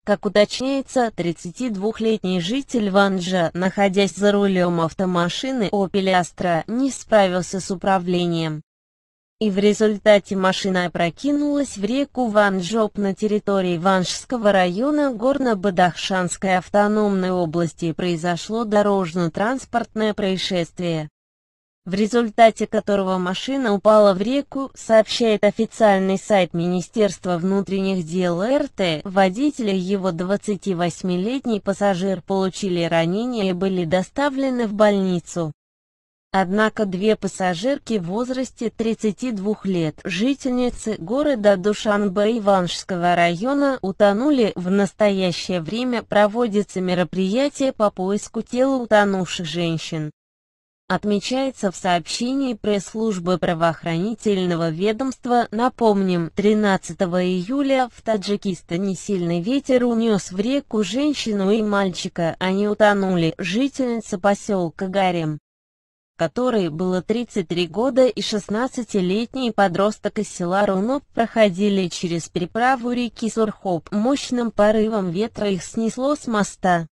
Как уточняется, 32-летний житель Ванжа, находясь за рулем автомашины Opel Astra, не справился с управлением. И в результате машина опрокинулась в реку Ванжоп на территории Ванжского района Горно-Бадахшанской автономной области. Произошло дорожно-транспортное происшествие, в результате которого машина упала в реку, сообщает официальный сайт Министерства внутренних дел РТ. Водитель и его 28-летний пассажир получили ранения и были доставлены в больницу. Однако две пассажирки в возрасте 32 лет, жительницы города Душанбе и Ванжского района, утонули. В настоящее время проводятся мероприятия по поиску тела утонувших женщин. Отмечается в сообщении пресс-службы правоохранительного ведомства. Напомним, 13 июля в Таджикистане сильный ветер унес в реку женщину и мальчика, они утонули. Жительница поселка Гарем, которой было 33 года, и 16-летний подросток из села Руноп проходили через переправу реки Сурхоп. Мощным порывом ветра их снесло с моста.